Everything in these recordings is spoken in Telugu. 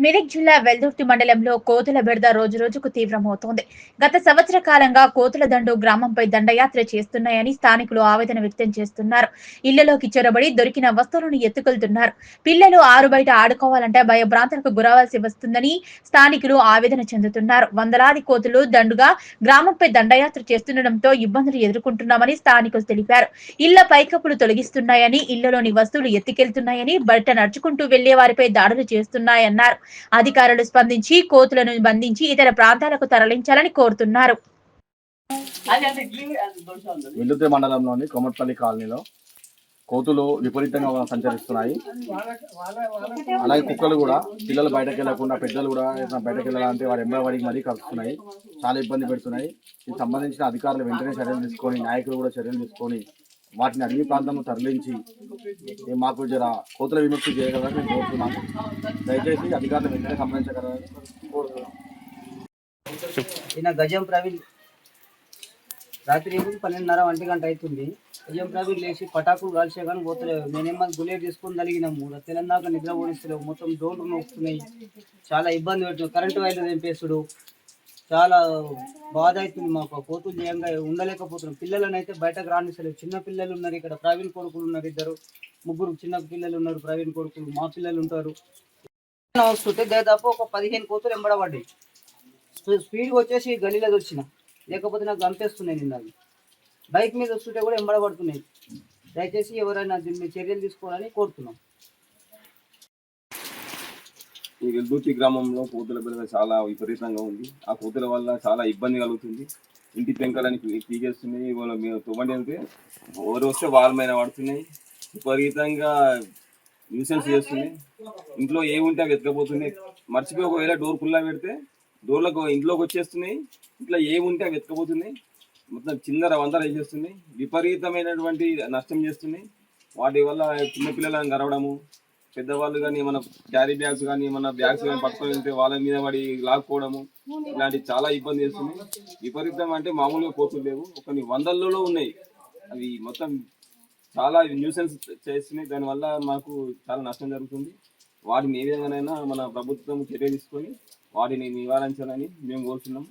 మెదక్ జిల్లా వెల్దుర్తి మండలంలో కోతుల బెడద రోజురోజుకు తీవ్రమవుతోంది. గత సంవత్సర కాలంగా కోతుల దండు గ్రామంపై దండయాత్ర చేస్తున్నాయని స్థానికులు ఆవేదన వ్యక్తం చేస్తున్నారు. ఇళ్లలోకి చొరబడి దొరికిన వస్తువులను ఎత్తుకెళ్తున్నారు. పిల్లలు ఆరు బయట ఆడుకోవాలంటే భయభ్రాంతులకు గురవాల్సి వస్తుందని స్థానికులు ఆవేదన చెందుతున్నారు. వందలాది కోతులు దండుగా గ్రామంపై దండయాత్ర చేస్తుండటంతో ఇబ్బందులు ఎదుర్కొంటున్నామని స్థానికులు తెలిపారు. ఇళ్ల పైకప్పులు తొలగిస్తున్నాయని, ఇళ్లలోని వస్తువులు ఎత్తుకెళ్తున్నాయని, బయట నడుచుకుంటూ వెళ్లే వారిపై దాడులు చేస్తున్నాయన్నారు. అధికారులు స్పందించి కోతులను బంధించి ఇతర ప్రాంతాలకు తరలించాలని కోరుతున్నారు. వెల్లుర్తి మండలంలోని కొమట్పల్లి కాలనీలో కోతులు విపరీతంగా సంచరిస్తున్నాయి. అలాగే కుక్కలు కూడా పిల్లలు బయటకు వెళ్లకుండా పెద్దలు కూడా బయటకు వెళ్ళాలంటే వారి ఎంబడికి మరీ కలుస్తున్నాయి. చాలా ఇబ్బంది పెడుతున్నాయి. దీనికి సంబంధించిన అధికారులు వెంటనే చర్యలు తీసుకొని, నాయకులు కూడా చర్యలు తీసుకొని వాటిని అడవి ప్రాంతంలో తరలించి మాకు జర కోతుల విముక్తి చేయగలరని మేము కోరుతున్నాము. దయచేసి అధికారులు వెంటనే సంబంధించగలరని కోరుతున్నాం. గజం ప్రవీణ్ రాత్రి 12:30 1 గంట అవుతుంది. గజం ప్రవీణ్ లేచి పటాకులు కాల్చే కానీ పోతలేవు. నేనేమో బుల్లెట్ తీసుకొని తలిగినాము. తెలంగాణ నిద్ర ఓడిస్తలేవు. మొత్తం డోర్లు నొక్కుతున్నాయి. చాలా ఇబ్బంది పెడుతుంది. కరెంటు వైర్లు తెంపేస్తుడు. చాలా బాధ అవుతుంది మాకు. కోతులు చేయంగా ఉండలేకపోతున్నాం. పిల్లలను అయితే బయటకు రానిస్తలేవు. చిన్న పిల్లలు ఉన్నారు ఇక్కడ. ప్రవీణ్ కొడుకులు ఉన్నారు, ముగ్గురు చిన్న పిల్లలు ఉన్నారు. ప్రవీణ్ కొడుకులు మా పిల్లలు ఉంటారు. వస్తుంటే దాదాపు ఒక 15 కోతులు ఎంబడబడ్డాయి. స్పీడ్గా వచ్చేసి గలీలోకి వచ్చిన, లేకపోతే నాకు చంపేస్తున్నాయి. నిన్న బైక్ మీద వస్తుంటే కూడా ఎంబడబడుతున్నాయి. దయచేసి ఎవరైనా దీన్ని చర్యలు తీసుకోవాలని కోరుతున్నాం. ఈ వెల్దుర్తి గ్రామంలో కోతుల బెడద చాలా విపరీతంగా ఉంది. ఆ కోతుల వల్ల చాలా ఇబ్బంది కలుగుతుంది. ఇంటి పెంకలని పీకేస్తున్నాయి. వాళ్ళు మేము తొమ్మిది వెళ్తే ఎవరు వస్తే వాళ్ళ మీద పడుతున్నాయి. విపరీతంగా న్యూసెన్స్ చేస్తున్నాయి. ఇంట్లో ఏముంటే అవి ఎత్తుకపోతున్నాయి. మర్చిపోయి ఒకవేళ డోర్ ఖుల్లా పెడితే డోర్లకు ఇంట్లోకి వచ్చేస్తున్నాయి. ఇట్లా ఏముంటే అవి ఎత్తుకపోతున్నాయి. మొత్తం చిందర వందర వేసేస్తున్నాయి. విపరీతమైనటువంటి నష్టం చేస్తున్నాయి. వాటి వల్ల చిన్నపిల్లలను గరవడము, పెద్దవాళ్ళు కానీ ఏమన్నా క్యారీ బ్యాగ్స్ కానీ ఏమన్నా బ్యాగ్స్ కానీ పట్టుకొని వెళ్తే వాళ్ళ మీద పడి లాక్కోవడము, ఇలాంటివి చాలా ఇబ్బంది చేస్తుంది. విపరీతం అంటే మామూలుగా కోతులు లేవు, కొన్ని వందల్లో ఉన్నాయి. అవి మొత్తం చాలా న్యూసెన్స్ చేస్తున్నాయి. దానివల్ల మాకు చాలా నష్టం జరుగుతుంది. వాటిని ఏ విధంగానైనా మన ప్రభుత్వం చర్య తీసుకొని వాటిని నివారించాలని మేము కోరుతున్నాము.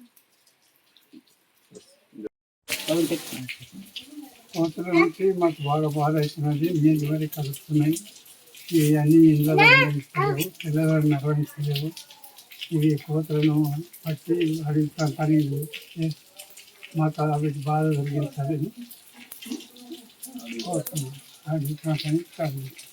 కోతుల నుంచి మాకు బాగా బాధ అవుతున్నది. నీళ్ళు వరకు కలుస్తున్నాయి. ఇవి అన్ని ఇళ్ళలో నిర్వహించలేవు, పిల్లలను నిర్వహించలేవు. ఇవి కోతులను పట్టి అడవి ప్రాంతానికి మాకు వీటి బాధ కలిగించాలని కోరుతున్నాం. అడవి ప్రాంతానికి తరలించాలి.